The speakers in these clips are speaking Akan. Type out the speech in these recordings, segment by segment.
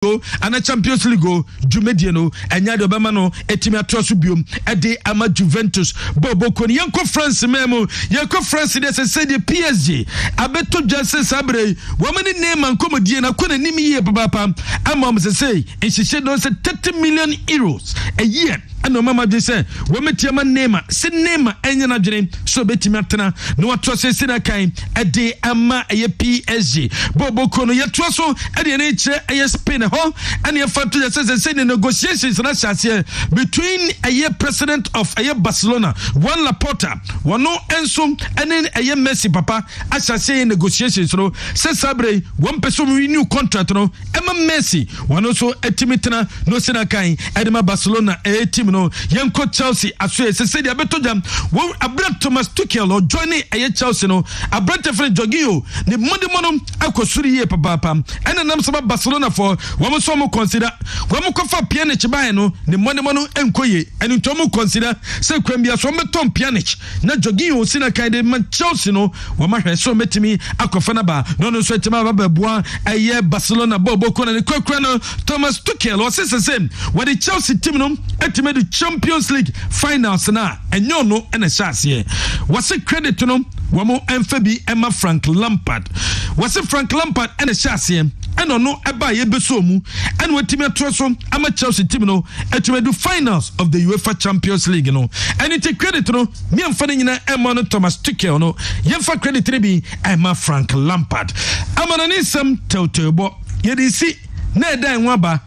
and a Champions League go Jumediano and Yado Bamano Etimia Trosubium Ade Ama Juventus Bobo Koni Yanko France Memo Yanko France said the PSG Abeto Jase Sabre woman name and comedy na kona nimi ye papa Amam say and she said those 30 million euros a year. And no mama just say, "Women tiama nema, se nema enya na dwene so betimi atena no wato se sina kan ade ama eye PSG bobo kono ye to so ade na kire eye Spain ho and ye fa to say the negotiations na shase between eye president of eye Barcelona Juan Laporta wono enso ene eye Messi papa ashase negotiations no se sabre one person renew contract no ema Messi wono so etimitena no sina kan ade ma Barcelona team no Yanko Chelsea aswe se say dia beto jam wo Abra Thomas Tuchel or joining aye Chelsea no Abra different Jorginho ne mono akosuri ye papa and nam so Barcelona for wo so mo consider wo mo kofa Pjanic bae no ne mono enkoye and to mo consider say kwambia so meton Pjanic na Jorginho sina kan de man Chelsea no wo ma hwe so metimi akofa na ba no so etima ba bua aye Barcelona bobo ko na ne kwakura no Thomas Tuchel o se same when the Chelsea team no etime the Champions League finals na enyo no ene chance wase credit no wamo emfabi Emma Frank Lampard wase Frank Lampard ene chance eno no eba ye beso mu ene watimi atroso ama Chelsea team no etime do finals of the UEFA Champions League no ene take credit no me amfa nyina Emma no Thomas Tuchel no yemfa credit bi Emma Frank Lampard amana ni sam tewtebo ye di si na dan waba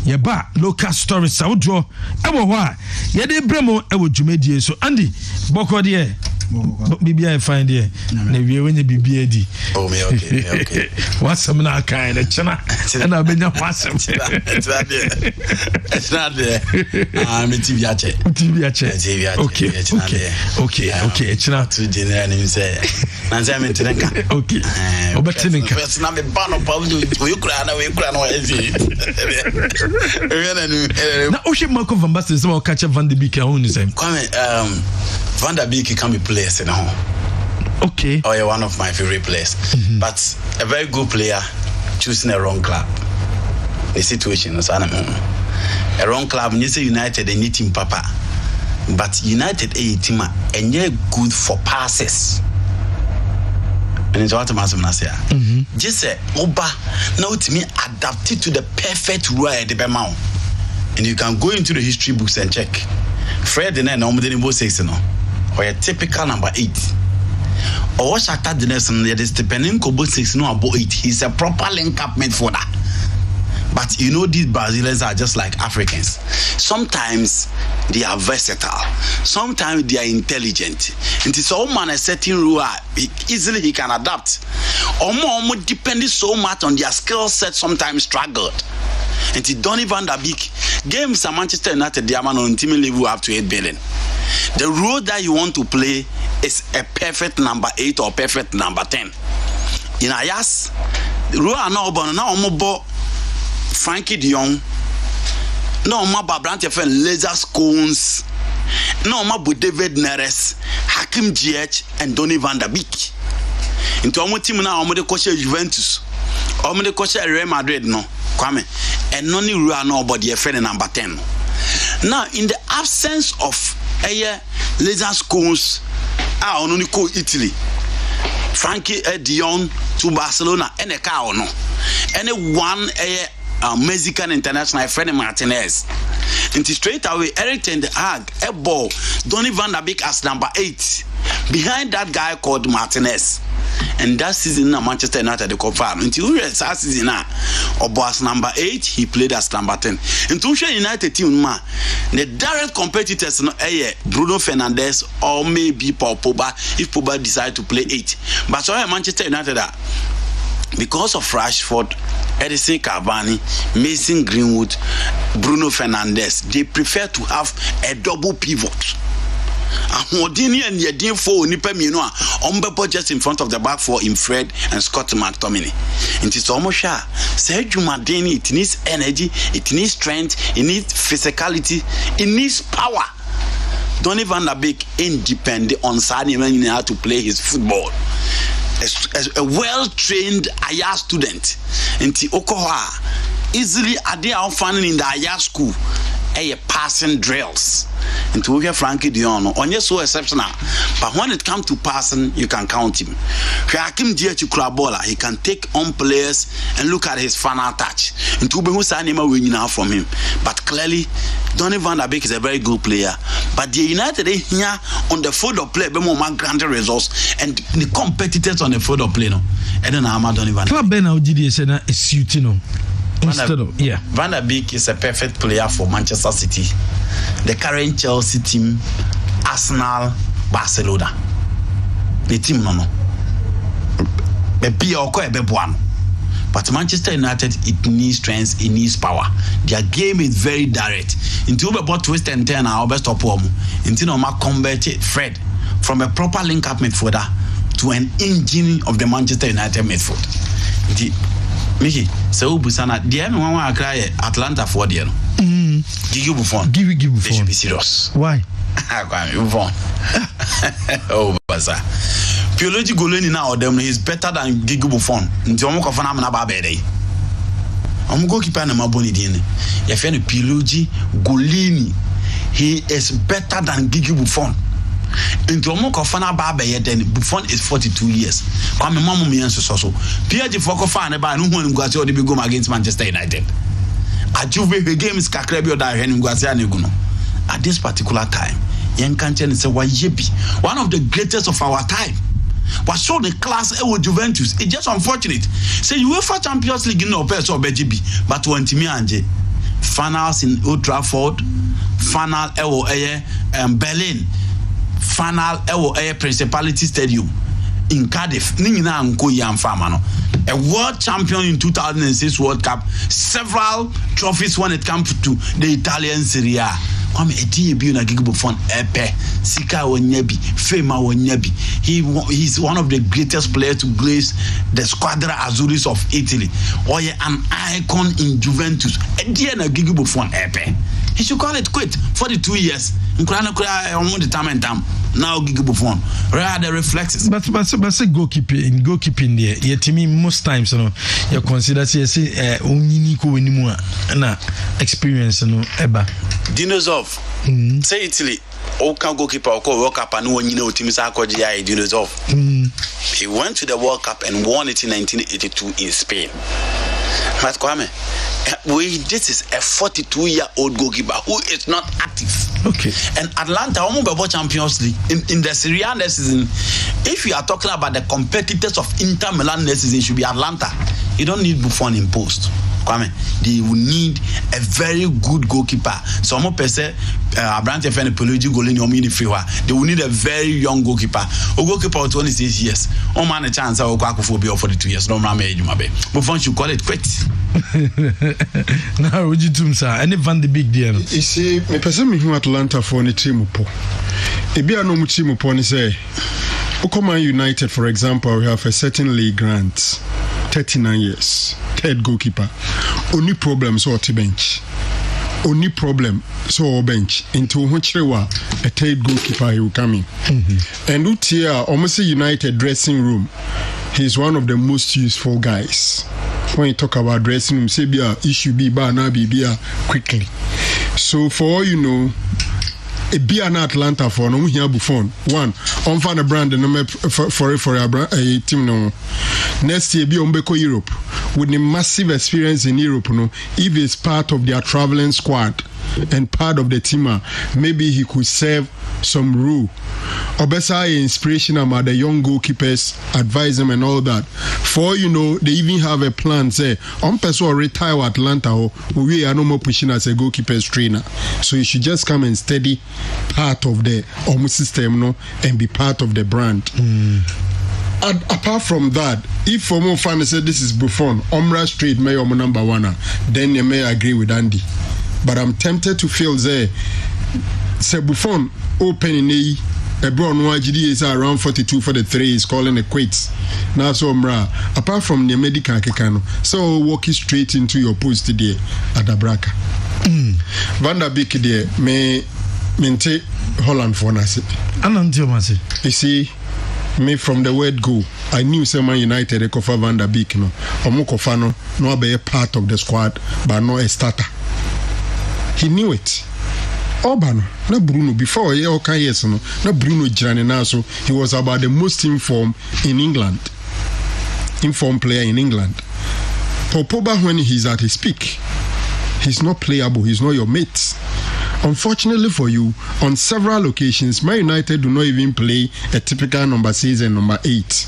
ye ba local stories awjo ewo ho a ye de bremo ewo dwumadie so Andy boko de bibia find there na wie wenye bibia di oh me okay wasam na kan na chana na benya wasam it's not there me TV ache okay chana to dinner and say na say me tinka okay obetinka first na me ban up we kura na ezi na o she Marco van Basten so catch Van de Beek on the same come Van de Beek can be players in home. Okay. Oh, you're one of my favorite players. But a very good player choosing a wrong club. The situation is a wrong club. You say United and need team papa. But United a team and you're good for passes. And it's what I'm saying. Just say Oba now to me adapted to the perfect role at the Bemau. And you can go into the history books and check. Fred and then Omodenibo 6 no. Or a typical number 8. Or what Shakhtar Donetsk and the depending Kobo 6 no about 8. He's a proper link-up midfielder. But you know these Brazilians are just like Africans. Sometimes they are versatile. Sometimes they are intelligent. And it's all man a certain rule easily he can adapt. Or more depending so much on their skill set sometimes struggled. And Donny van der Beek games at Manchester United the man on team level up to 8 billion. The role that you want to play is a perfect number 8 or perfect number 10. In Ayas, role are not about now more Frankie de Jong, no more Brant laser scones, no more David Neres, Hakim Ziyech, and Donny van der Beek. Into our team now, I'm the coach of Juventus, I'm the coach of Real Madrid, no, Kwame, and no new rule no about the friend number 10. Now, in the absence of a laser scones, I only call Italy. Frankie de Jong to Barcelona, and a car no, and one Mexican international friend Martinez. And straight away, Eric Ten Hag, a ball, Donny van der Beek as number 8, behind that guy called Martinez. And that season, Manchester United the confirm. Until that season, as number 8, he played as number 10. Until United team, the direct competitors, Bruno Fernandes or maybe Paul Pogba, if Pogba decide to play 8. But so Manchester United because of Rashford, Edison Cavani, Mason Greenwood, Bruno Fernandes, they prefer to have a double pivot. Modini and Yadin for Nipa Minoa, Ombepo just in front of the back four in Fred and Scott McTominay. It is almost sure. Sergio Madini, it needs energy, it needs strength, it needs physicality, it needs power. Donny van der Beek independent on Saturday when you know how to play his football. A well-trained Aya student. Nti Okoha easily ade a finding in the higher school passing drills. And to hear Frankie Dion, on so exceptional. But when it comes to passing, you can count him. Hakim Diachu Krabola, he can take on players and look at his final touch. And to be who's winning out from him. But clearly, Donny van der Beek is a very good player. But the United here on the field of play, be more granted results and the competitors on the field of play. No, and then I'm Donny van der Beek. Club Ben Audi is suiting. Van der Beek is a perfect player for Manchester City, the current Chelsea team, Arsenal, Barcelona. The team no. But Manchester United, it needs strength, it needs power. Their game is very direct. Until we bought twist and turn our best of them. Until we converted Fred from a proper link-up midfielder to an engine of the Manchester United midfield. Mickey, so Busana, the M one cry Atlanta for the Gigi Buffon. Give Buffon. They should be serious. Why? Buffon. Oh, Basa. Piologi Goleni now them he's better than Gigi Buffon. Until I'm going to Babede. I'm going to keep an Amaboni Dine. If any Piologi Goleni, he is better than Gigi Buffon. Into Mokofana Babe, then Buffon is 42 years. Come Mamu Mianso so. Pierre Fokofana by no one go against Manchester United. A Juve game is Kakrebio da Henugazia Neguno. At this particular time, Young Kanchen is a Wayebi, one of the greatest of our time. Was show the class with Juventus. It's just unfortunate. Say UEFA Champions League no person or BGB, but when Timmy Anje finals in Old Trafford, final Berlin. Final Principality Stadium in Cardiff. Nina Nko Yam Famano. A world champion in 2006 World Cup. Several trophies when it comes to the Italian Serie A. Kwame Etiyebi na Gigi Buffon epe Sika Onyebi Fema Onyebi. He's one of the greatest players to grace the Squadra Azuris of Italy. Oye an icon in Juventus. Etiye na Gigi Buffon epe. He should call it quit. 42 years. Now Gigi Buffon. Where are the reflexes? But goalkeeping there. Yet to me most times you consider say na experience eba. Dinosaur. Say Italy. Oka goalkeeper World Cup and one team Dinosaur. He went to the World Cup and won it in 1982 in Spain. But Kwame, this is a 42-year-old goalkeeper who is not active. Okay. And Atlanta, Champions League in the Serie A next season. If you are talking about the competitors of Inter Milan next season, it should be Atlanta. You don't need Buffon in post. Kwame, they will need a very good goalkeeper. Some person, Abrante Fene Pelagi Golini Omini Frewa. They will need a very young goalkeeper. A goalkeeper of 26 years. Oh man, a chance I will go for 42 years. No man, Buffon should call it quit. Now, would you do sir? Any Van de Beek deal? You see, me person me who Atlanta for any team upo. Ebi ano mu team upo ni say. Okoma United, for example, we have a certain league grant. 39 years, third goalkeeper. Only problem so at bench. Only problem so bench. Into Hunchrewa, a third goalkeeper he will come in. And Utia, almost a United dressing room, he's one of the most useful guys. When you talk about dressing room, say issue be na be quickly. So for all you know, a be an Atlanta for no here Buffon. One, on find a brand for a team no. Next year be on Beko Europe with a massive experience in Europe. No, if it's part of their traveling squad and part of the team, maybe he could serve some role. Or better inspiration about the young goalkeepers, advise them and all that. For you know, they even have a plan. Say, on person retire at Atlanta, or we are no more pushing as a goalkeepers trainer. So you should just come and steady part of the system, no, and be part of the brand. Apart from that, if for more fun say this is Buffon, Omra Street may number one, then you may agree with Andy. But I'm tempted to feel say Buffon open in a brown YGD is around 42 for the 3 is calling a quits. Now so apart from the medical kekano, so walking straight into your post today at the Braka. Van der Beek there may mente Holland for Nasi. You see, Me from the word go, I knew Man United Ekofa Van der Beek no. Omokofano no be a part of the squad, but no a starter. He knew it. Obano, na Bruno before he okay yes no. Na Bruno Girani now, so he was about the most informed player in England. Paul Pogba, when he's at his peak, he's not playable. He's not your mate. Unfortunately for you, on several occasions, Man United do not even play a typical number 6 and number 8.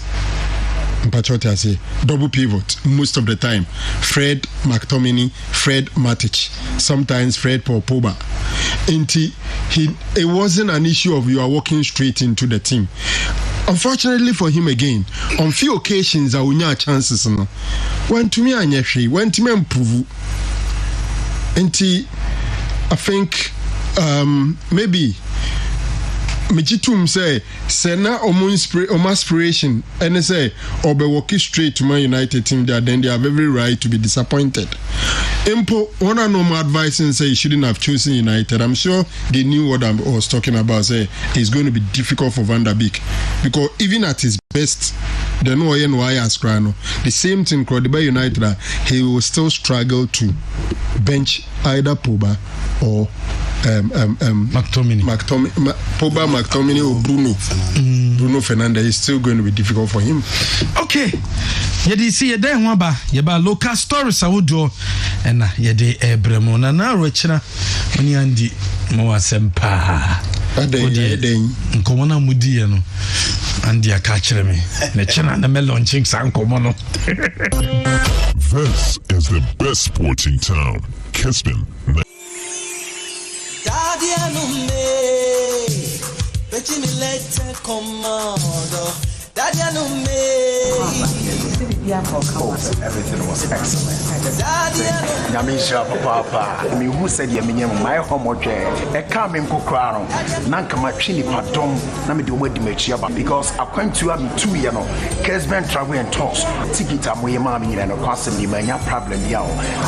I say double pivot most of the time. Fred McTominay, Fred Matic, sometimes Fred Paul Pogba. It wasn't an issue of you are walking straight into the team. Unfortunately for him again, on few occasions, I will not chances. When to me, when to me improve. I think maybe Mejitum say na aspiration and say or be walking straight to Man United team there, then they have every right to be disappointed. Impo, one I know my advice and say he shouldn't have chosen United. I'm sure they knew what I was talking about. Say it's going to be difficult for Van der Beek because even at his best, the the same thing Crowdie United, he will still struggle to bench either Pogba or McTominay or Bruno Fernandes. Is still going to be difficult for him. Okay, yedi see yede nwaba yeba local stories awodo and yede ebremo na na rochina oni andi mo asempa Aden nkomona mudi ye no andi aka kire me na chena na me launching san komono. This is the best sports in town. Kessben. Everything was excellent. Yamisha Papa, me who said my homework, a coming crown, Nankama Chini Padom, Nami do wait because I went to have 2 years, Kessben travel and talks, Tikita, my mammy, and a possibly my problem.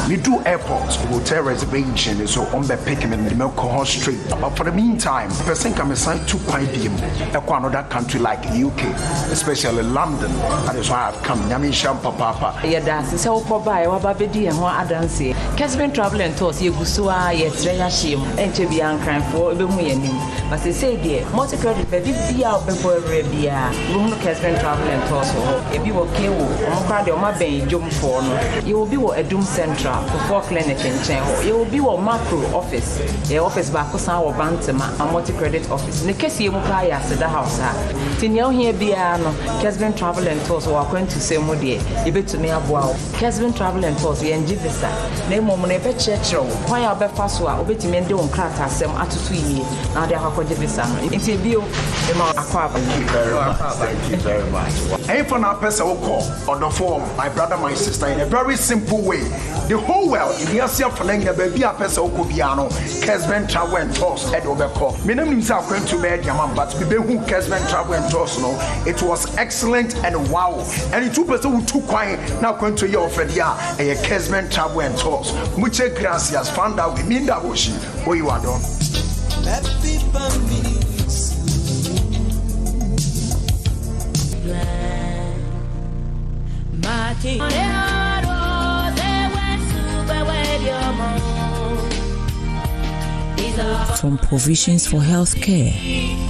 We do airports, hotel reservation, so on the picking in the milk street. But for the meantime, person can be sent to Pidium, another country like UK, especially London. That is why I've come. Yamisha Papa. That's so by Wababedi and one Adansi. Kessben travel and tours, you Gusua, yet Rayashim, and to be uncran for Bumuyanim. But they say, dear, multi credit, baby, be out before Rebia. Bruno Kessben travel and tours. If you were Kewu, Mokadi or Mabe, Jum Forno, you will be a Doom Central for 4 clinic in Chen. You will be a macro office, the office Bakosa or Bantama, a multi credit office. In the case you Mukaya said the house. Tinyo here Biano, Kessben travel and tours, or going to say Modi, you bet to me about Kessben travel and tours, and Jivisa. Name on a bet church, why I'll be fast, or bet me do on Crata, some at 2 years. Now they have Jivisa. It's a view, Thank you very much. And for now, person will call on the phone, my brother, my sister, in a very simple way. The whole world, in the Asia for Nanga, baby, a person who Kubiano, Kessben travel and tours, Ed Overcall. My name is going to bed, Yaman, but we who Kessben travel and tours, no, it was excellent and wow. And the 2 person who took quiet now going to your friend, yeah, a Kessben travel and tours. Muchas gracias, found out we mean that washi, where you are done. From provisions for healthcare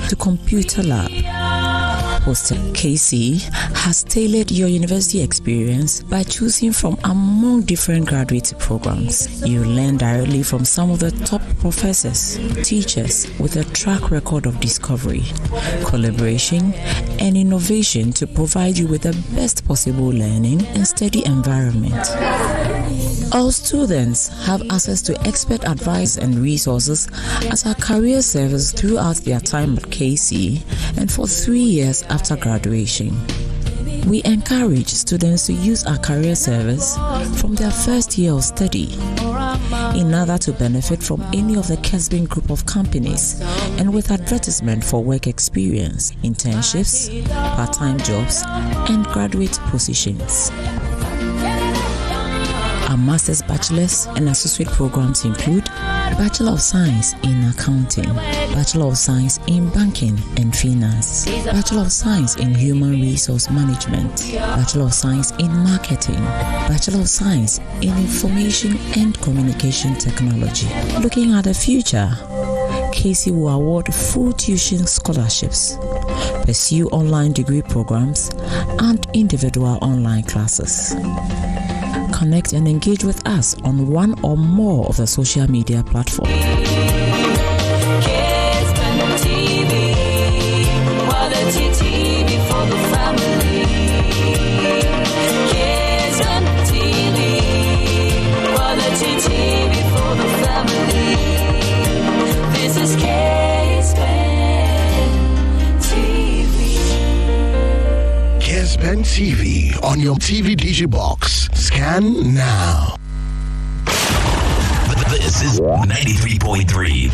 to computer lab, Hostel KC has tailored your university experience by choosing from among different graduate programs. You learn directly from some of the top professors, teachers with a track record of discovery, collaboration, and innovation to provide you with the best possible learning and study environment. All students have access to expert advice and resources as a career service throughout their time at KC and for 3 years after graduation. We encourage students to use our career service from their first year of study in order to benefit from any of the Kessben group of companies and with advertisement for work experience, internships, part-time jobs, and graduate positions. Our master's, bachelor's, and associate programs include Bachelor of Science in Accounting, Bachelor of Science in Banking and Finance, Bachelor of Science in Human Resource Management, Bachelor of Science in Marketing, Bachelor of Science in Information and Communication Technology. Looking at the future, KC will award full tuition scholarships, pursue online degree programs, and individual online classes. Connect and engage with us on one or more of the social media platforms. Kessben TV, quality TV for the family. Kessben TV, quality TV for the family. This is Kessben TV. Kessben TV on your TV Digibox. Scan now. This is 93.3.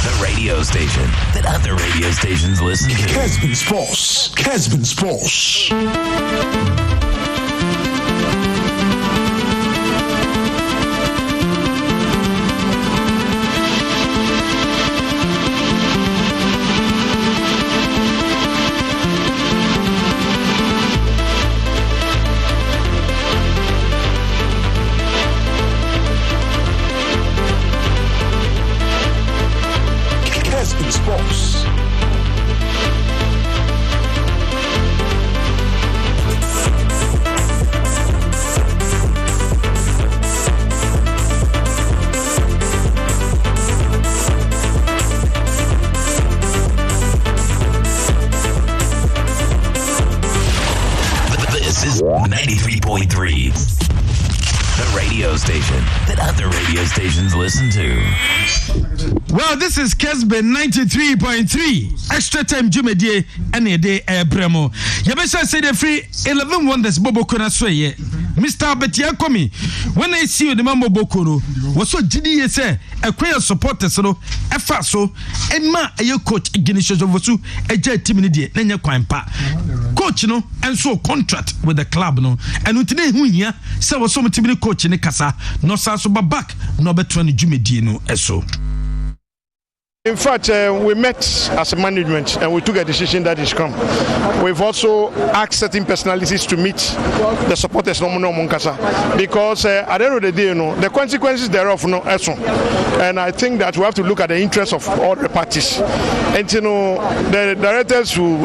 The radio station that other radio stations listen to. Kessben Sports. Kessben Sports. This is 93.3. The radio station that other radio stations listen to. Well, this is Kessben 93.3. Extra time Jumedie and a day Bremo. Yabesha said the free 11 wonders Bobo Kona Sway. Mr. Betia Komi. When I see you the Mambo Bokoro was so GD say a queer supporters so a faso and ma a coach Guinness of Vosu a jet team in Nanya Quampa. Coach no and so contract with the club no and today who here so was so much coach in the casa no saso back no better Jumedie no eso. In fact, we met as a management and we took a decision that is come. We've also asked certain personalities to meet the supporters because at the end of the day, the consequences thereof and I think that we have to look at the interests of all the parties. And the directors will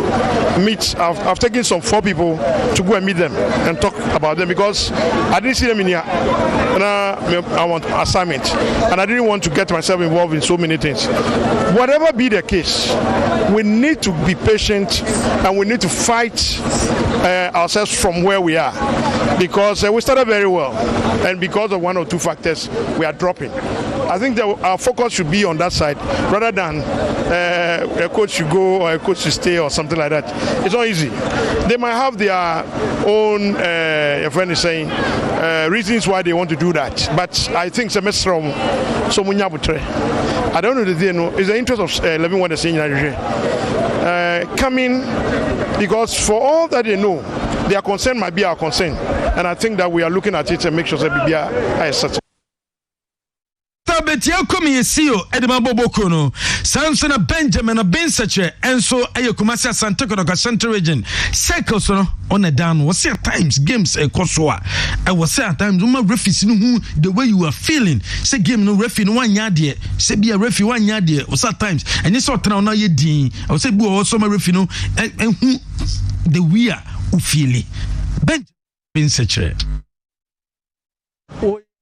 meet. I've taken some 4 people to go and meet them and talk about them because I didn't see them in here. And I want assignment and I didn't want to get myself involved in so many things. Whatever be the case, we need to be patient and we need to fight ourselves from where we are because we started very well and because of 1 or 2 factors we are dropping. I think that our focus should be on that side rather than a coach should go or a coach should stay or something like that. It's not easy. They might have their own, your friend is saying, reasons why they want to do that. But I think semester I don't know the day, it's the interest of 11 what they're saying coming because for all that they know, their concern might be our concern. And I think that we are looking at it and make sure that we are such. Betia komi yesio edema boboko no Samson Benjamin Bensache enso ayekumasi Asante Kodoka Central Region circles no on a down was at times games ekoswa I was at times uma referees no who the way you are feeling say game no referee no wan yade say be a referee wan yade was at times and you sort now ye din I was say bu also my referee no and who the we are who feeling Bensache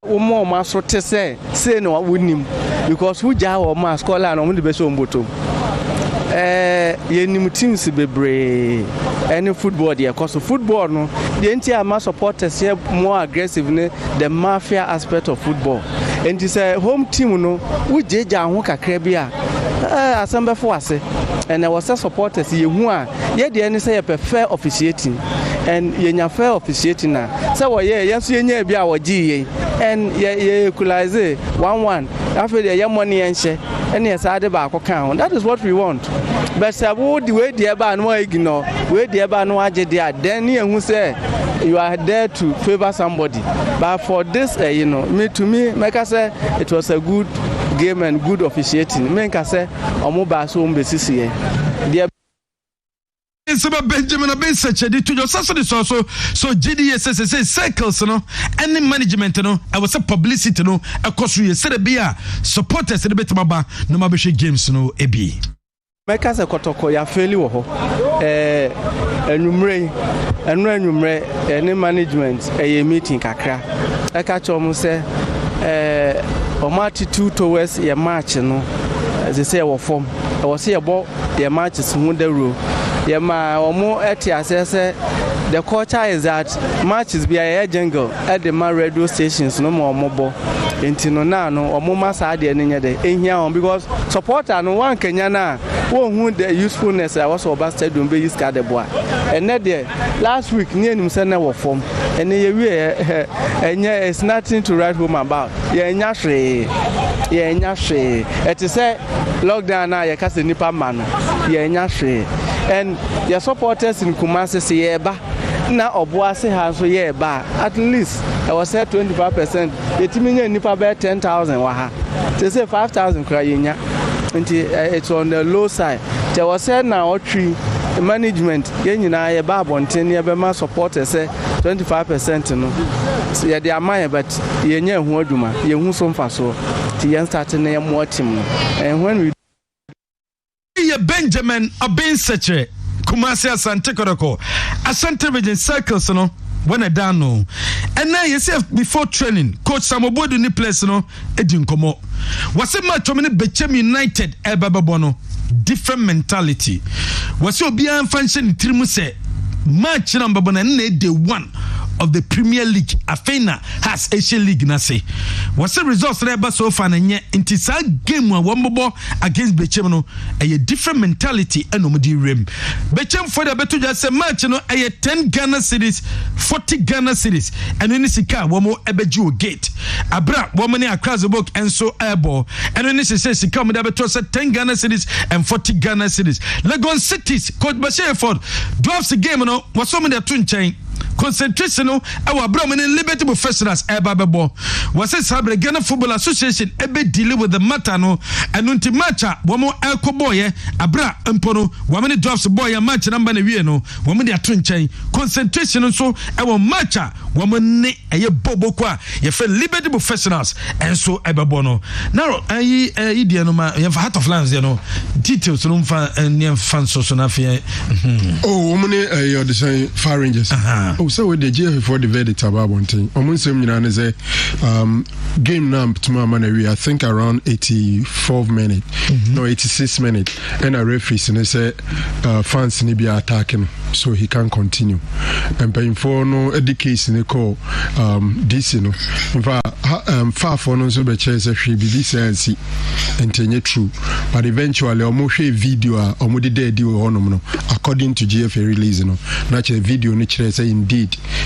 More master say no wouldn't because who ja or my scholar and only the best on bottom. Ye teams be brave any football there because football no the entire mass supporters here more aggressive the mafia aspect of football and it's a home team no we jeja ho kakra bia asamba for ase and I was supporters ye hu a ye de any say prefer officiating and ye nya fair officiating na say wo ye so ye nya bia wo gi and ye equalize 1-1 after the ye money enche and yes ade ba akokan that is what we want but say wo the way the ba no ignore we the ba no age there then ye hu say you are there to favor somebody. But for this, to me, like I say, it was a good game and good officiating. Make I say, Omoba so mbesisi. Benjamin Abensache to your society so GDS say cycles any management I was a publicity across we said be supporters the better baba no mabeshe games ebi Meka se kotoko ya feli wo ho enumre any management meeting kakra eka chom se omo attitude towards your match as they say wo form I was say about their matches who the rule Yema omo the culture is that matches be a jungle at the radio stations no more mobile. Intino na no omo masa de nya de ehia on because supporter no one Kenya na who the usefulness I was over stadium be use card the boy. And there last week near him say na wo form and it's nothing to write home about. Nya hwe it is say lockdown na ye kase nipa man nya hwe and your supporters in Kumasi say yeba na oboase ha so yeba at least I was say 25%. Etiminya nipa be 10,000 wa ha. They say 5,000 kra yenya. It's on the low side. There was said now tree management yenyina ye ba bonten ye be ma supporters say 25% no. So ye dey amaya but yenya hu aduma ye hu so mfa so. Ti yen start na ye mo team. And when we Benjamin Abensache Kumasi Asante Koroko Asante Region Circles when I down no and now you say before training coach Samobodu ni place edin komo was a match of Bechem United Bono different mentality was obi an function trimu say match number bona na day 1 of the Premier League Afena has Asia League na say was the results there so far na nye inti sa game one bobo against Bechem no a different mentality and omudi rem Bechem for the beto just say match no a 10 Ghana cedis 40 Ghana cedis and any sika womo ebeju gate abra womo ni across the book and so airball and any say sika mo beto say 10 Ghana cedis and 40 Ghana cedis Legon Cities coach Bashir Ford drops the game no was so many to chain concentration no our Brahman Liberty Professionals Ebabebo was a Sabre Ghana Football Association ebe deal with the matter no and unti matcha womo elko boy abra empono woman drops boy a match number na wie no woman dia tunchen concentration so our matcha woman ne eye bobo kwa ye fe Liberty Professionals and so ebebo no now ayi dia no ma ye heart of lands no details no fa ne fan so na fe oh woman you the same Far Rangers so with the GF for the verdict about one thing. Game now tomorrow I think around 84 minutes, no 86 minutes, and a referee and say fans need be attacking, so he can continue. And paying for no education call this in fact far for no so be chase she be this and tenye true, but eventually almost a video almost dead no according to GF release no natural video ni say indeed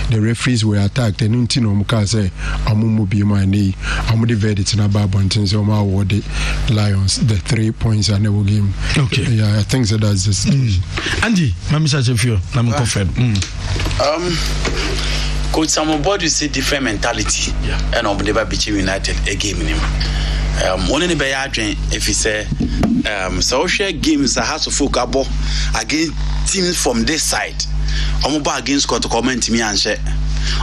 the referees were attacked and until no muka say amumu be my knee amudi verdict na babontin so ma award the Lions the 3 points and never game. Okay, yeah, I think so that's the situation. Andy mamisha chefio na mo confirm coach Samobodu see different mentality and Obudeba Bichi United a game in him one in the bay adwen if he say social games that has to focus against teams from this side Omoba against comment me and share.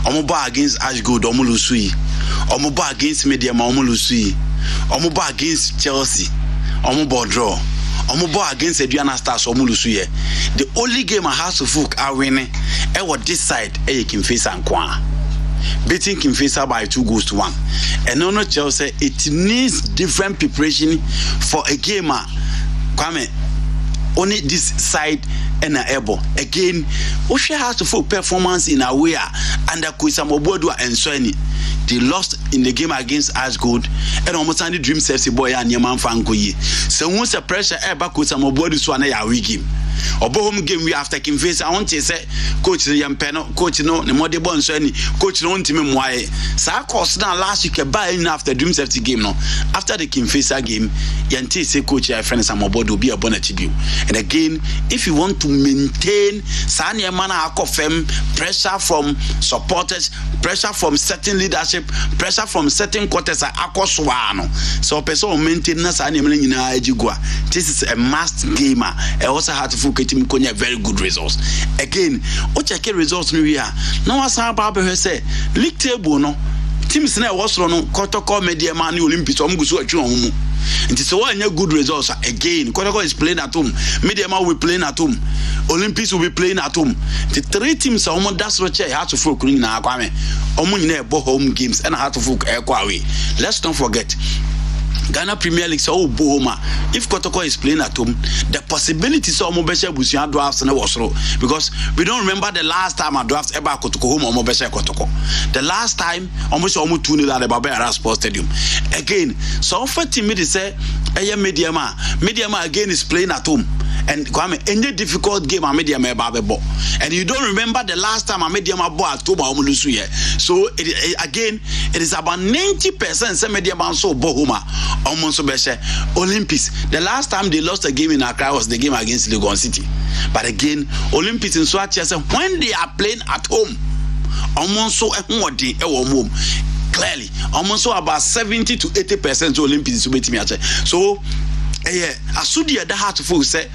Omoba against Ashgood, Omolusui. Omoba against Medium, Omolusui. Omoba against Chelsea, Omoba draw. Omoba against Adriana Stars, Omolusui. The only game I have to folk are winning. And what this side, Kimfesa and Kwa. Beating Kimfesa by 2-1. And no Chelsea, it needs different preparation for a gamer. Kwame, only this side. And able again, Osha has to full performance in a way under Kuisamobodu and Sweni. They lost in the game against Ashgood and almost any dream safety boy and Yaman Fankoye. So once the pressure ever Kuisamobodu Swana ya wig him. obo home game we after Kim face I want to say coach the yampeno coach no the more bon so any coach no ntimi moaye sa course na last week buy in after Dream Safety game no after the Kim face game yanti say coach your friends am obodo be a bonnet you. And again if you want to maintain sanya man akofem pressure from supporters, pressure from certain leadership, pressure from certain quarters akoswano so person maintain na sanya man nyina agigwa. This is a must game. I also had to focus team konya very good results. Again, o check results no we are. Now as about say league table no teams na was no Kotoko media man Olympics omgusu atwe omu. Nti so one good results again. Kotoko is playing at home. Media man will be playing at home. Olympics will be playing at home. The three teams are almost that's what I had to focus na kwame. Omu nyina ebo home games and I had to focus away. Let's not forget Ghana Premier League so Bohoma. If Kotoko is playing at home, the possibilities of Mobesha Busia drafts and was low because we don't remember the last time a draft ever Kotoko home or Mobesha Kotoko. The last time almost 2-0 at the Barbara Sports Stadium. Again, so for team me say Mediama again is playing at home. And Kwame, any difficult game a Mediama Babebo. And you don't remember the last time a Mediama bought October Omulusu here. So it is about 90% say Mediama so Bohoma. Olympics. The last time they lost a game in Accra was the game against Legon City. But again, Olympics in Swatches when they are playing at home, almost so clearly, almost so about 70 to 80% Olympics will be me. So Asudi at the heart of say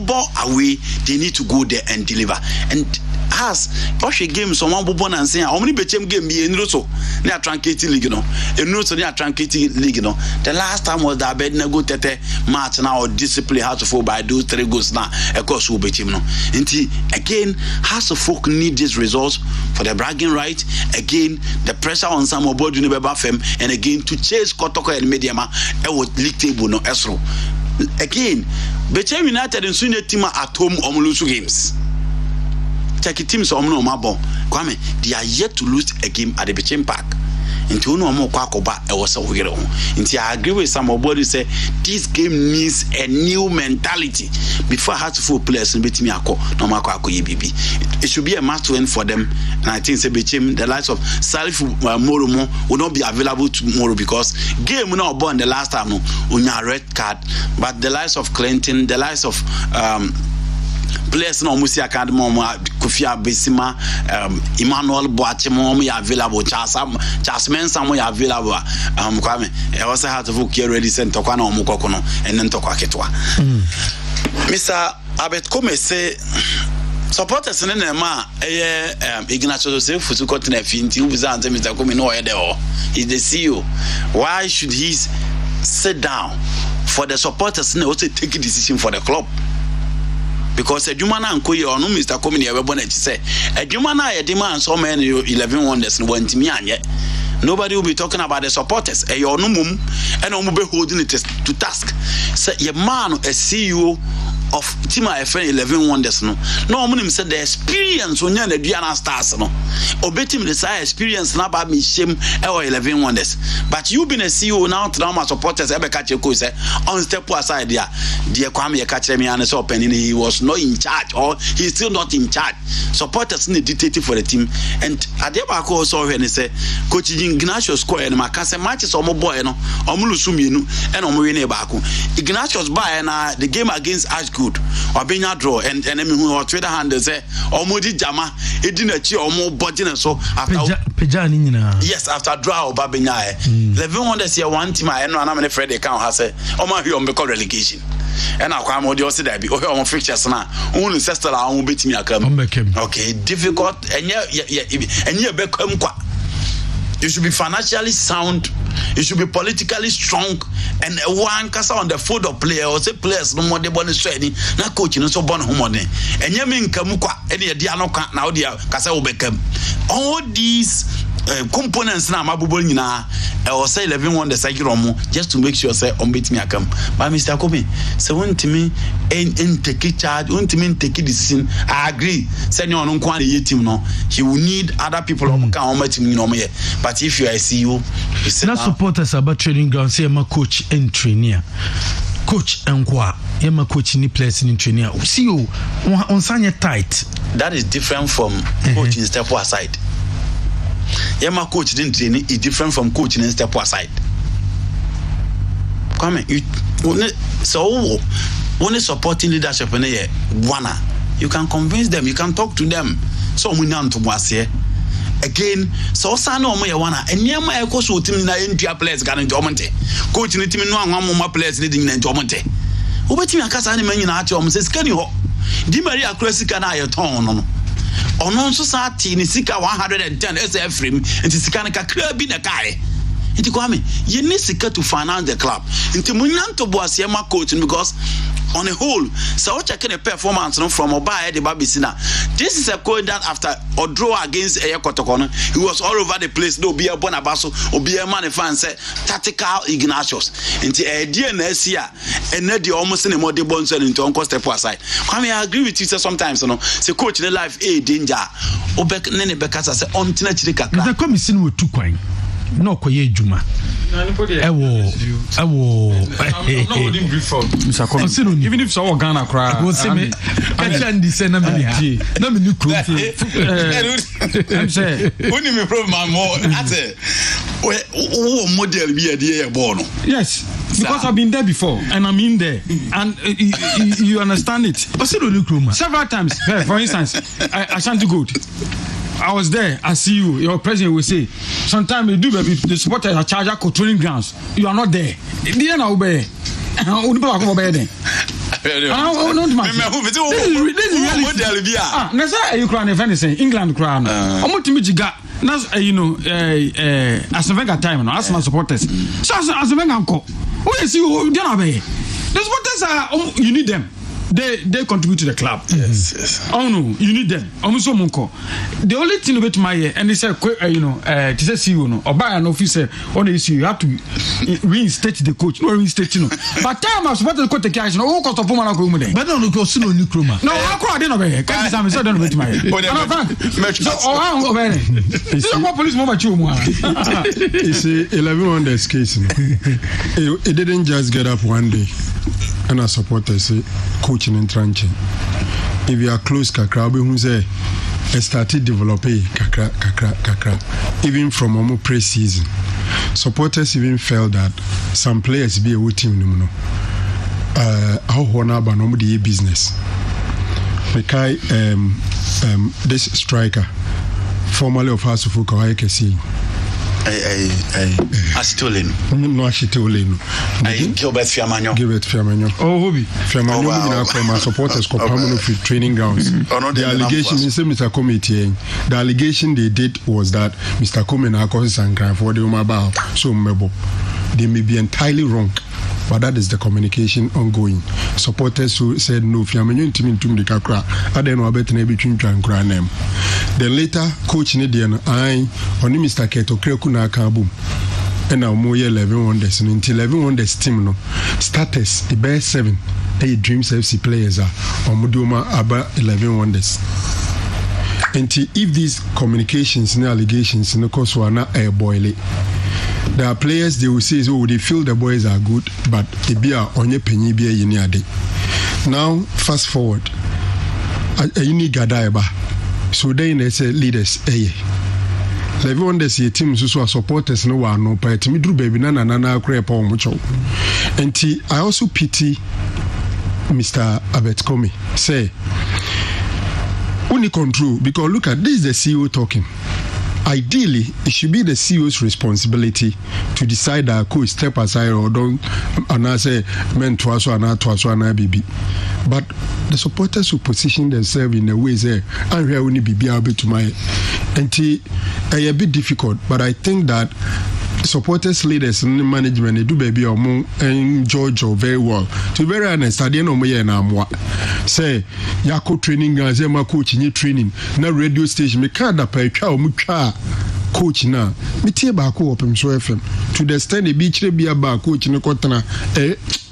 ball away, they need to go there and deliver. And has Oshe game someone bobon and saying how many betchem game be in Russo near Tranquility League no in Russo near Tranquility League no. The last time was that bed nego tete match now discipline how to fall by those 3 goals now of course will be team no. Inti again has to folk need these results for the bragging right again the pressure on some board Unibeba FM and again to chase Kotoko and Mediama with league table no esro again Betchem United and Sunday team at home Omulusu games. Take teams Kwame, they are yet to lose a game at the Bechem Park. Into no more Kwakoba, I was a weirdo. Until I agree with somebody say this game needs a new mentality before I had to full players and beat me no Makwako BB. It should be a must win for them. And I think Bechem, the likes of Salif Moromo will not be available tomorrow because game will not born the last time on a red card. But the likes of Clinton, the likes of players no musi academy Kofia Besima Emmanuel Boache mo available Charles Mensah mo available Kwame I also had to book here ready sent tokwa na omukoko no and then tokwa ketwa Mr. Abet Kome say supporters in the ma Ignacio Joseph Futu Continent Finti Ubiza and Mr. Kome no there he's the CEO. Why should he sit down for the supporters and also take a decision for the club? Because a Jumana and Koya or no Mr. Comini ever bonnet say a Jumana a demand so many 11 wonders went to me and yet nobody will be talking about the supporters. A your numum and be holding it to task. Say your man a CEO of Tima FN 11 wonders no I'm said the experience when you're the Diana Stars no obetim the side experience na ba me shame 11 wonders but you been a CEO now trauma supporters ever catch you say on step aside there dear Kwame you catch me and so opening he was not in charge or he's still not in charge supporters need dictating for the team and Adeba also when he say coach Ignatius score and makase matches omo boy no omulusu mienu and omo win baako Ignatius buy na the game against Ashgood or being a draw and enemy who are trader hand say Omodi Jama, it didn't achieve almost body so after yes, after draw or Babina 11 wonders here one team I know I'm afraid they can't have say oh my on because relegation. And I come audio say that be on fixtures now. Only sister I won't beat me okay, difficult and yeah become qua. You should be financially sound. You should be politically strong. And one kasa on the foot of player or say players no more they born training. Na coach no so born home and you mean come kwa any dia no now dia kasa obekam. All these components na mabubo nyina or say 11 won the cycle just to make sure say on beat me akam. But Mr. Kobe say want me in take charge, want me take decision. I agree. Say no on kwa the team no. He will need other people on team no more. But if you are CEO, you say supporters about training ground say my coach and trainer coach enqua yema coach ni players in training see you on sanye tight. That is different from coaching step aside. Yema coach didn't training is different from coaching step aside. Come you so when supporting leadership in a one, you can convince them, you can talk to them. So we know to was here again. So Sano Moya one and near my coach will team in India players can enjoyment. Coaching the team no one more players leading enjoyment. Over to me, I can't any at home says, can you? Di Maria Cressica and I a tone on. On society in Sika 110 SF frame and Sikanica club in a guy. Into Kwame, you need Sika to finance the club. Into Munyanto Boasiema coaching because on a whole, so checking a performance from Obaya the Babisina. This is a coach that after or draw against a Kotokono, he was all over the place. No be a Bonabaso or be a man fan say tactical Ignatius. Into a DNS here and not the almost in a more deboned into Uncle Step aside. I agree with you sometimes, you know. Say coach in the life a danger. Obek Nene Becasa say on Tinachika. The commission with 2 coin. No koye juma ewo even if so Ghana cry go see me catch say na me na me ni kro I'm say when me problem more at who model be there born. Yes, because I've been there before and I'm in there and you understand it several times. For instance, Ashanti Gold, I was there. I see you. Your president will say, sometimes you do the supporters are charged at training grounds. You are not there. The end of the England crown. As a Venga time, as my supporters. So as a Venga uncle, where is you? The supporters are you need them. They contribute to the club. Yes. Oh no, you need them. The only thing about my and they say, to say you know, or buy an officer on the issue, you have to reinstate the coach, no reinstate you know. But time I support the coach, the cash, no cost of woman. But no, go soon on Nkrumah. No, I can't obey. Can't say I'm so done with my. So, police moment you. It's 11 on this case. It didn't just get up one day. And our supporters say coaching and trenching. If you are close kakra who say started developing kakra even from almost pre-season. Supporters even felt that some players be a team no how honor ba no the business. Mekai this striker formerly of House of Fuka Kessben. Asitoleno. No, Asitoleno. Gilbert Fiamanyo. Oh, Hobby. Fiamanyo from our supporters for training grounds. The allegation is Mr. Committee. The allegation they did was that Mr. Komen causes and crime for the Umabao. So Mebo. They may be entirely wrong. But that is the communication ongoing. Supporters who said no, Fiamanyo intimate the Kakra. I don't know about between Jankra name. Then later, coach Nidian, I only Mr. Keto Krekuna Kabum. And now more 11 wonders. And until 11 wonders team no status the best 7 8 Dreams FC players are on Muduma Aba 11 wonders. And if these communications and allegations in the course were not air boiling. There are players they will say, oh, they feel the boys are good, but they be on your penny be a day. Now, fast forward. You need Gadaiba. So then they say leaders, everyone they see teams who are supporters no one no part me drew baby nana crepe on much. And I also pity Mr. Abetkomi. Say, only control because look at this is the CEO talking. Ideally, it should be the CEO's responsibility to decide that coach step aside or don't and I say men twice or not baby. But the supporters who position themselves in a way say I'm here only be able to my a bit difficult, but I think that supporters, leaders, and management they do baby or more enjoy very well. To be very honest, I didn't know me and say Yako training guys, my coach in training, na radio station, me kada pa or mucha coach na. Me tie back up in so FM to the stand the beach be about coach in the kotana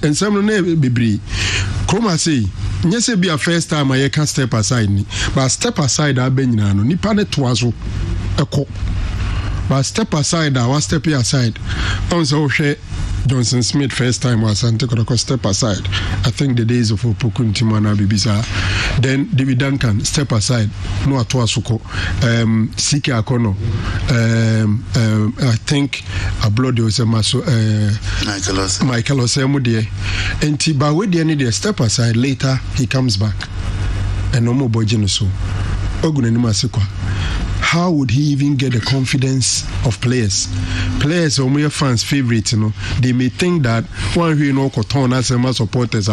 and some ne bibri. Chroma say, yes, be a first time I can step aside, but step aside I been no nipa ne toazo a cop. But step aside, I was stepping aside. On so Johnson Smith first time was Asante Kotoko step aside. I think the days of Opoku Ntimana Bibisa. Then David Duncan step aside. No Atuasuko. Siki Akono. I think Ablo de Osemaso. Michael Osemudie. And Tibawe Diani step aside. Later he comes back. And no more Bojino so. Ogunenima Sikwa. How would he even get the confidence of players? Players or my fans' favorite, they may think that one who Cotton as a supporters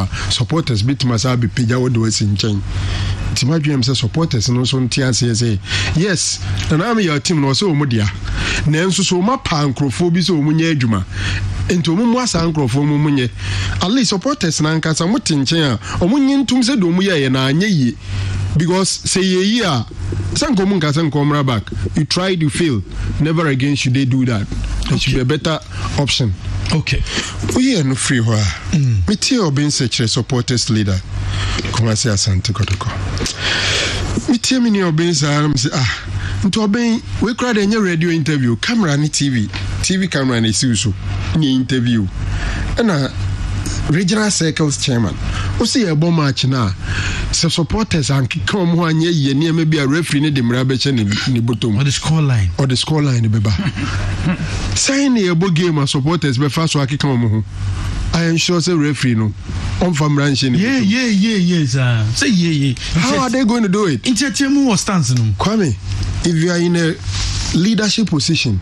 bit must be Pija do us in chain. Timothy says supporters and also TNC yes, and I'm your team also Modia. Nanso so my pancrophobia so munye juma. Into Mumwasa uncle for Mumunye. At least supporters Nanka Samutin chair or Munyin Tumse Domuya and Anye. Because say a year, Sankomunka Sankomra back. You tried, you fail. Never again should they do that. That should be a better option. Okay. We are no free where. Mitio being such a supporters leader. Come say Asante Kotoko. Mitio mini obeying into obeying we cried in your radio interview, camera and TV camera and a susu in your interview. And regional circles chairman. We see a bomb match now. So supporters and come one year near maybe a referee in the Mrabechen in the bottom. Or the score line. Or the score line, beba. Saying a book game of supporters before so I can come home. I am sure say referee no. On from ranching. Yes. Say yeah. How are they going to do it? Inchetiemu was standing. Kwame, if you are in a leadership position,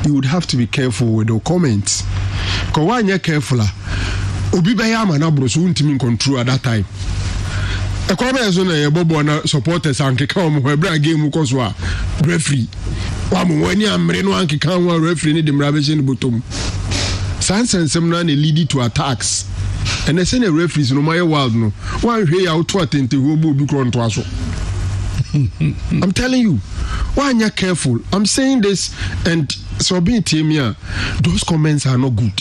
you would have to be careful with your comments. Because when you're careful, Obi Bayama na bro so untimi control at that time. E kwa be so na ye bobo na supporters ankeka omo e bra game ko so a referee wa mo wani amre no ankeka wa referee ni de mrabeje ni botom. Sansensem na lead to attacks. And they say the referees no my wild no. One hwe ya to atente ho bo bi kro nto aso. I'm telling you, why you're careful. I'm saying this and so being Timia, those comments are not good.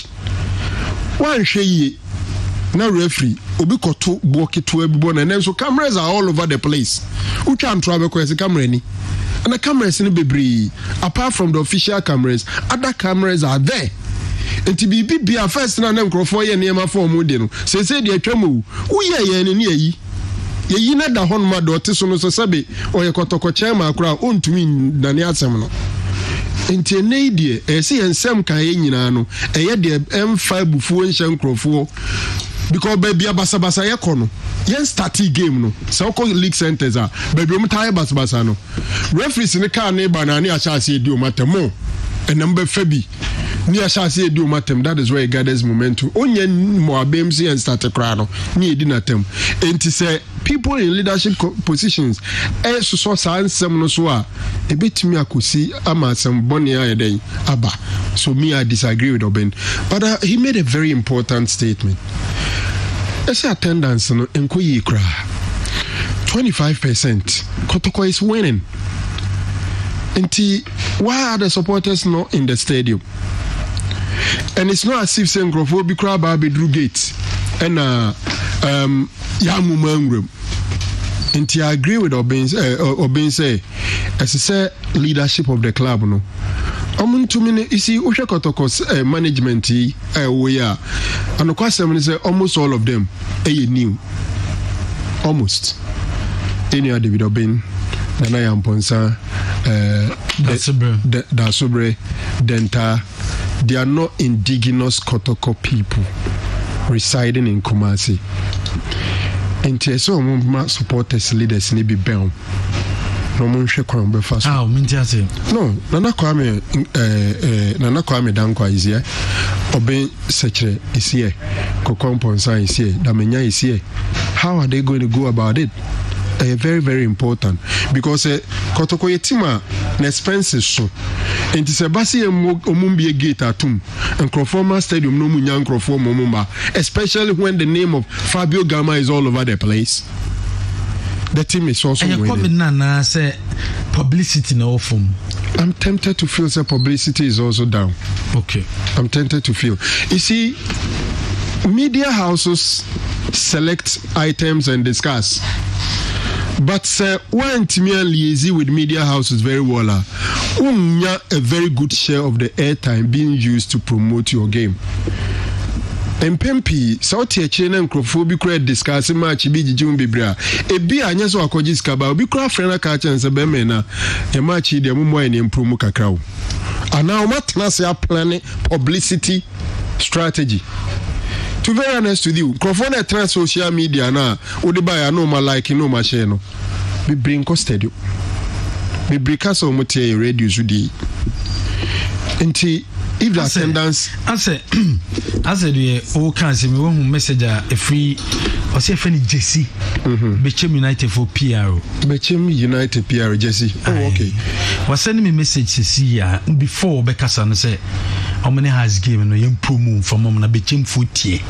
One shey na referee obi koto walk to everyone and then so cameras are all over the place. Who can travel because camera ni and the cameras in bebree apart from the official cameras other cameras are there. And to be first na them crofo ye niam for mu de no say dey atwamu wo ye ni yi ye na da hon ma do te so no so sabe o ye kotoko chema akura ontumi na ne asem no. Enti ene die e se ensem kan ye nyina no e ye de M5 bufuo nhye nkrofo because baby abasa ye kono yen starti game no so ko league centers a baby o mtai basa no referees ne kan ne ba na ne a chance e di o matemo enamba fabi ni a chance e di o matem. That is where it gathers momentum onye mo abemsi and start kra no ni e di na tem. Enti say people in leadership positions so sansem no so a e betimi akosi amasem boni ayeden aba. So me I disagree with Oben, but he made a very important statement. Ese attendance no enkoyi kra 25%. Kotoko is winning. Enti why are the supporters not in the stadium? And it's not as if saying Grofo be crab be Drew Gates and Yamu Mangram. And I agree with Obin say, as I say, leadership of the club, no. To me, you see, Usha Kotoko's management, we are, and of course, I say almost all of them, new, almost. Any other David Obin, Nana Yamponsa, Dasobre, Denta. They are not indigenous Kotoko people residing in Kumasi. And so supporters leaders need be bound. No munche kwambe fast. Ah, mintiase. No, Nana Kwame Dankwa is here. Oben Secre is here. Kokomponsa is here. Damenya is here. How are they going to go about it? Very, very important because Kotoko Yetima expenses so. And it's a basi omumbi gate atum and Croforma Stadium no munyan Croforma mumba, especially when the name of Fabio Gama is all over the place. The team is also winning. Nana say publicity no form. I'm tempted to feel that publicity is also down. Okay. I'm tempted to feel. You see, media houses select items and discuss. But when Timia liaise with media houses very well, a very good share of the airtime being used to promote your game. And Pempi, South Chain and Crophobic discussing match be Jim Bibra. A beer and yes, or Kojis Kaba, be craft friend catch and Sabemena, a match the Mumma and Promo Cacao. And now, Matnasia planning publicity strategy. To be very honest with you, Crawford trans social media now, would buy a no more like no more channel. We bring costed you. We break us on what radio should be. If the attendance, I said, we all can't see me one message a free or say friend Jesse, Bechem United for PR. Bechem United PR Jesse. Oh, okay. Was sending me message to see before Becassan say, how many has given a young promo from Mona Bechem Footier.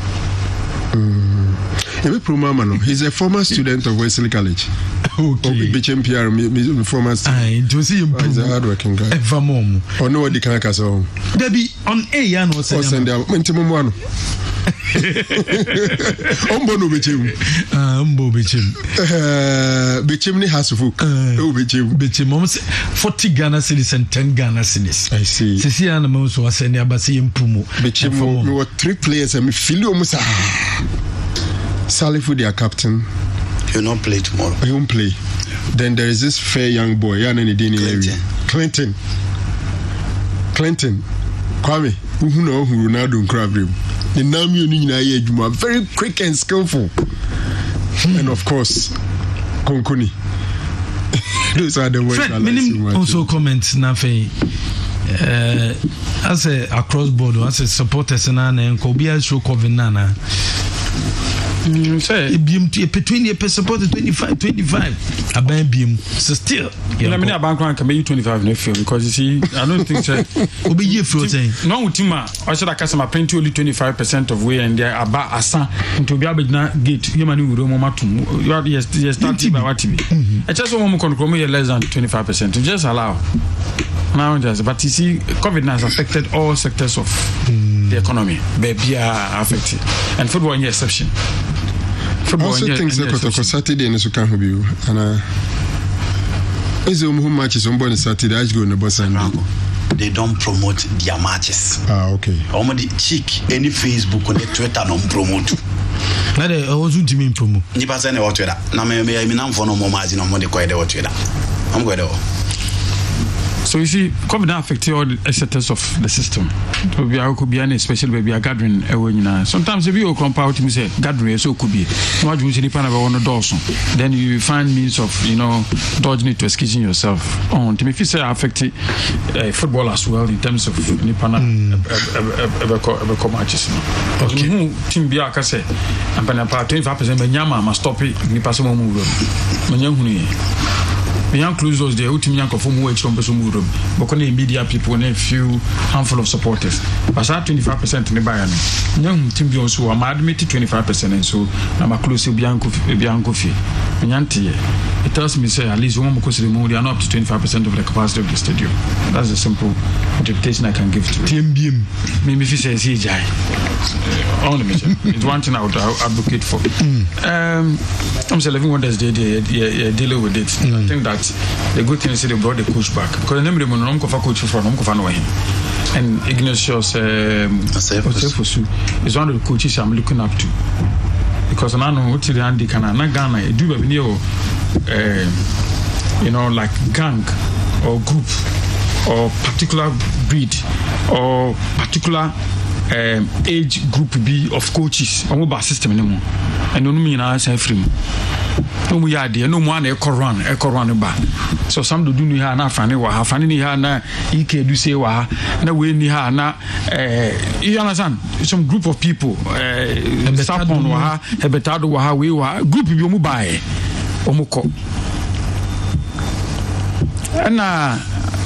He's a former student of Wesley College. Okay. Bechem PR, former student. He's a hardworking guy. Ever mom. Or no, the Kanakaso. Debbie on a and was send them into Momono. Ombono Bechem. Bechem has a book. Bechem 40 Ghana cedis and 10 Ghana cedis. I see. Sisi animals was sending Abasi and Pumo. Bechem, we were 3 players and Filio Musa. Salif, their captain. He'll not play tomorrow. He won't play. Then there is this fair young boy, Clinton. Kwame, who know who Ronaldo crab him. The name you very quick and skillful. And of course, Konkuni. Those are the words I like. Also comments nothing. As a across board, as a supporters and Kobia show Covenana. Say between the support 25 a band beam so still I mean a bank can be 25 no feel because you see I don't think so obi ye feel saying no utima I said I customer plenty only 25% of way and there about asa into be abegna gate you man wuro matum you are yes starting by what be I just want to control less than 25% to just allow now just but you see COVID has affected all sectors of the economy baby are affected and football any exception. Also things that for Saturday and so can be and is who matches on Bonnie Saturday I go in the bus and they don't promote their matches. Okay. Almost cheek any Facebook or Twitter non promote. I wasn't to mean promo. Nipa sene what Twitter. Na me am for no more margin on Monday quite what Twitter. I'm going to. So you see, COVID affected all the sectors of the system. Could be any special baby a gathering. Sometimes if you compare to me say gathering, so could be. Then you find means of dodging it to excusing yourself. On to me, if you say affected football as well in terms of Nipana matches. Okay. Team Biaka say, I'm going to 25% Benyama must stop it. Nipasimo move. We close those there. Ultimately, from which from Pesumurum, but only media people and a few handful of supporters. But 25% in the Bayern. Young team Bions who are admitted 25%, and so I'm a close to Bianco fee. It tells me say at least one because they are not up to 25% of the capacity of the stadium. That's the simple interpretation I can give to it. TMBM. Maybe if you say CJ, only it's one thing I would advocate for. I'm saying everyone does dealing with it. I think that the good thing is they brought the coach back because the name of the coach from him. And Ignatius Osefosu is one of the coaches I'm looking up to because I know what the Andy can not Ghana do like gang or group or particular breed or particular age group B of coaches on mobile system anymore. And no mean I say free. No we idea no one echo run ba. So some do ni ha na fani wa ha fani ni ha na ike do say wa na we ni ha na you understand some group of people sapon wa ha ebetado wa ha we wa group bi omu bae omuko na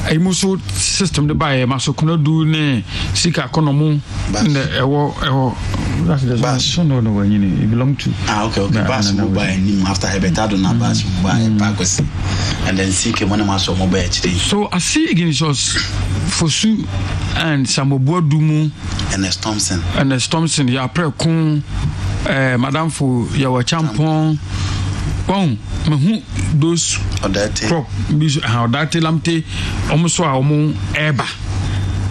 a muso system the buy maso kuno do ne sika konomu ne ewo that's the bash no when it belong to okay bash mo buy him after hebetado na bash buy pagos and then sika money maso mo buy today. So I see again just Fosu and Samobodumu and Thompson ya prekun madam for yawa champon Mahu those crop how that lamte almost so eba.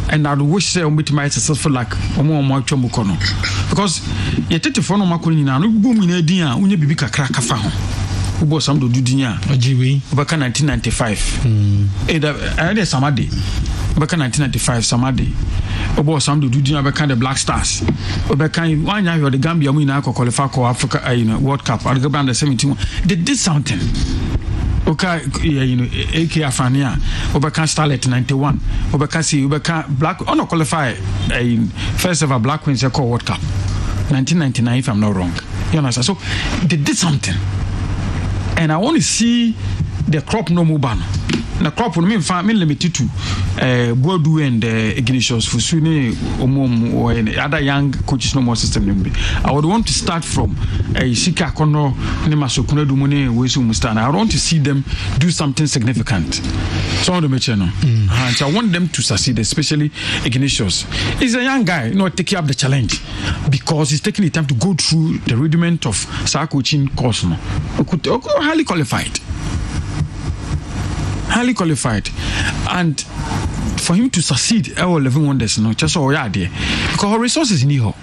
And I wish say my successful like chomukono. Because you take the phone on Macolina, no boom in a dia, only be a crack of who bought some to do dinia, back in 1995. I had a Samadi, back in 1995, Samadi. About some to do back the Black Stars. Back in 1 year, the Gambia winner qualify for Africa World Cup. I'll go back the 71. They did something. Okay, AK Afania, Obaka Starlet 91, Obaka Black, no qualify first ever Black Queens called World Cup 1999, if I'm not wrong. You understand? So they did something, and I want to see the crop no move ban. The crop will mean limited to Bodu and Ignatius Fusune or other young coaches no more system. I would want to start from Shika Kono Nemasokuna Dumune Wesu Mustana. I want to see them do something significant. So the channel. And so I want them to succeed, especially Ignatius. He's a young guy, taking up the challenge because he's taking the time to go through the rudiment of Sa coaching course. Highly qualified. Highly qualified, and for him to succeed, our 11 wonders, just all idea because our resources in here.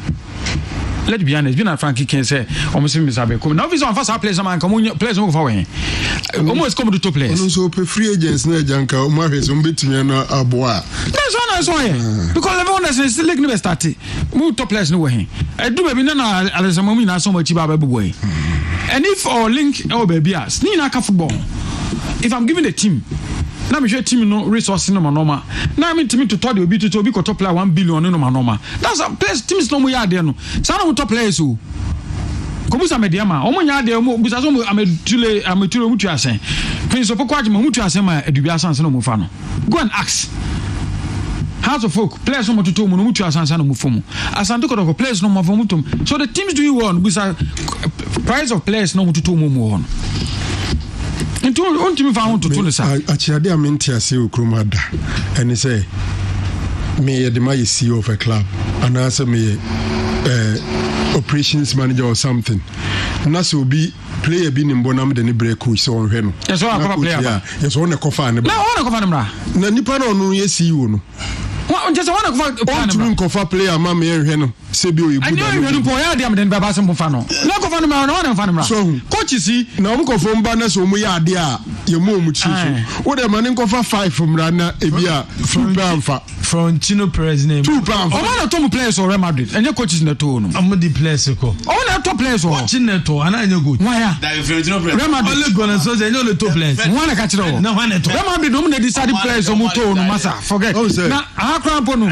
Let's be honest, being Frankie can say, almost Mr. Beckham. Now, if it's on first, I play some man, come on, play some for him. Almost come to two players. Also, free agents, no Janka, Umar, some bit me and a bois. That's one I saw here because everyone is still like never started. Move top players no way. I do maybe no, as a moment, so much about baby way. And if our link, oh baby, Nina football. If I'm giving the team, now I'm sure team no resources no manoma. Now I'm team to tell you be top player 1 billion no manoma. That's a place teams no more there no. Sana top players who. Kobusa mediama. Omo nya there mo busa so ametule mutu asen. Prince Opokwaji mo mutu asen ma edubia sanse no mo fa no. Go and ask. House of folk players no mutu mo mutu asen no mo fomu. Asante ko players no mo fomu. So the teams do you want busa price of players no mutu mo on. Into on to me found to Tunisa. Actually, I'm in Tiasi Ukrumada, and he say, me the my CEO of a club, and answer me operations manager or something. Naso will be player being in Bonam than a break who saw him. Yes, I player. Yes, one a coffin. No, one a coffin. Nanipano no yes you. Just one of a player, Mammy and Heno. Sebio, you I know you for Adam than Babas Mufano. No Cofanama, so coaches see, no Mukofon banners or Muyadia, your mom. What a man cover 5 from Rana, Ebia, from Chino Perez name. 2 pounds. I want to top players or Madrid, and your coaches in the tone. I'm the players. I want top players or Chineto, and I know good. Why? Only going so they know the two players. One catch it all. No one at all. Madrid dominate decided players or Muto, no Massa. Forget. Now, I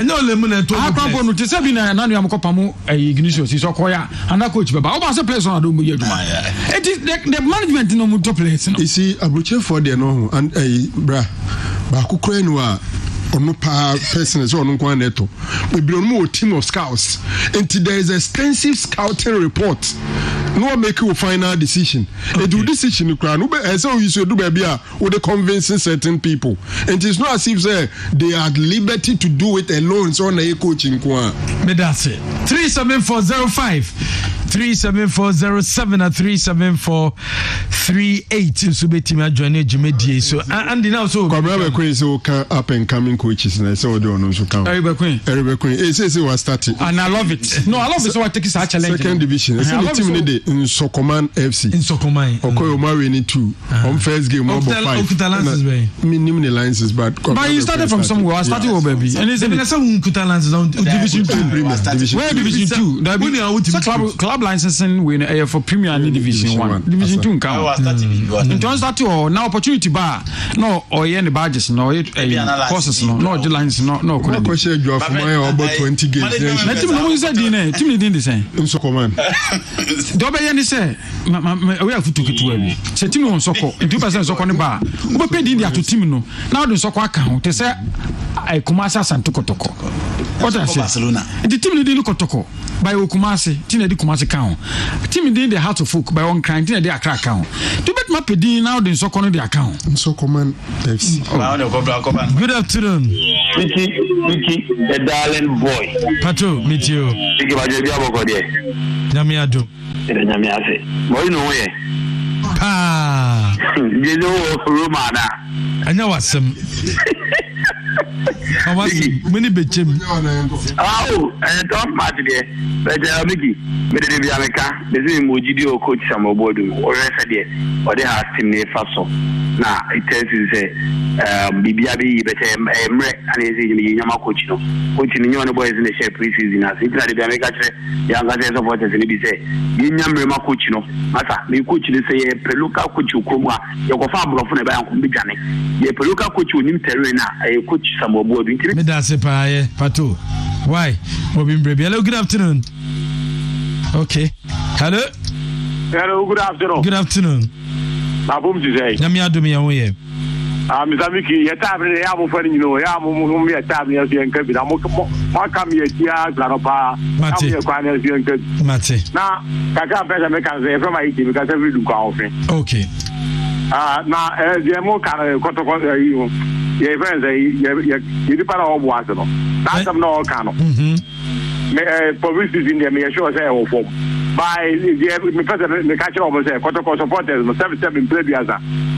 know Lemon to Akrampono to Sabina and Nanyam Copamu, Ignatius is Okoya, and I coach, but I was a place on Adumu. It is the management in the top place. You see, a butcher for the no, and a bra, Bakukrenwa. Or no person is on one neto. We build more team of scouts. And there is extensive scouting report. No make a final decision. Okay. Do decision as so you should do baby with the convincing certain people. And it's not as if they are at liberty to do it alone. So on a coaching kwa. But that's it. 37405. 37407 and 37438 so betima join Jimedi so and now so Queen so up and coming coaches and so do no so come Eric Queen it says it was starting and I love it. No, I love it. So I take it such a challenge. Second division. So the team in Sokoman FC. In Sokoman. Okoyo Mari 2 on first game number 5. Minimum alliances but you started from somewhere. I started with baby. And it's some Kutalances on Division 2. Where Division 2? Club licensing win for Premier and Division 1. Division 2 count. In terms that now opportunity bar no or any badges no courses no lines no could you have about 20 games. Let him know said team didn't the same. So command. Dobe yen say we have to get away. Say team on soccer 2% soccer ne bar. We pay the India to team no. Now the soccer account they say I Kumasi Santo Kotoko. What I say Barcelona. The team didn't look Kotoko by Kumasi, team the Kumasi count. Team didn't the Heart of Folk by one crime team the Accra account. To bet my pedi now the soccer on the account. So command FC. Good afternoon. Mickey, the darling boy. Pato, meet you. Mickey, what you have over there? Namiado. Namiase. Boy, no way. pa jezo Roma na anya wasem awasi mini bechem don't matter there but Miki me de bi ameka de se mo gidi o coach Samobodu o refa there o de has team ne faso na it tells you say bibia bi bete emre anezi ni nyama coach no ni nyone boys in the share pre-season as it de bi ameka kire ya nga say supporters ni bi say bi nyamre ma coach no mata me coach ni say peluka coach okromwa ye ko fa brofo na ba yanko bi jane ye peluka coach onim terrain na coach Samobodu ntimi me da se pa ye pato why Mobimbre hello good afternoon. Okay. Hello. Hello, good afternoon. Good afternoon. Abum Jose. Nami adumi yawoye. Mizamiki yetabre ya mo fani no ya mo yetabre ya yenka bi na mo kam ye tia glanopa. Mate. Am ye kwane yenka. Mate. Na kaka pesa me kan say from Haiti because every do kwa ofen. Okay. Na je mo kan kotoko yi ye friends ye di para obo aso no. Na sam no kan no. Publicity in there, me sure say o form. By the me person me catch up say Kotoko supporters no 77 players.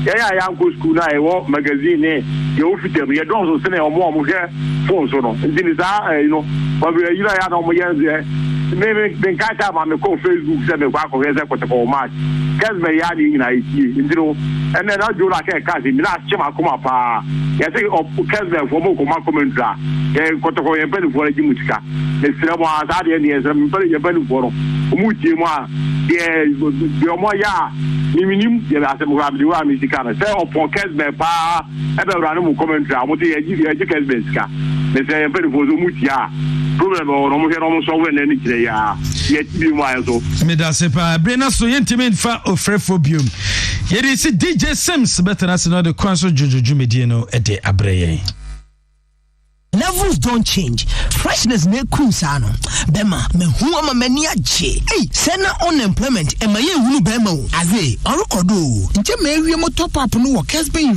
Yeah young school na e wo magazine e o fitem ye don so se na o mo phone so no. Ndi za but we you ya no mo ye me catch up me ko Facebook say me kwa ko say Kotoko match. Kessben ya ni na iti ndiro and then I do like a kasi me na chema kuma pa. Ya say Kessben for mo kuma commentra. E Kotoko ye pen for ji mutika. Le sira mo azade ni e me pen for umutie mo a de mo ya ni minim ye asem ko abdi wa mi sika na say upon Kessben pa e be wura no mo commentra mo te ye ji Kessben sika. Le say ye pen for umutia problem o no mo he no mo so we na ni kire ya ye ti bi mo ayo so me da se pa brena so yentime fa ofrefobium ye dey see DJ Sims better as no the concert juju medie no e de abreye. Levels don't change. Freshness ne kunsano. Bema me huama mani aje. Hey, sena unemployment e ma ye hunu bema o. Aze, orukodo. Nje me ewie mo top up no wo Kessben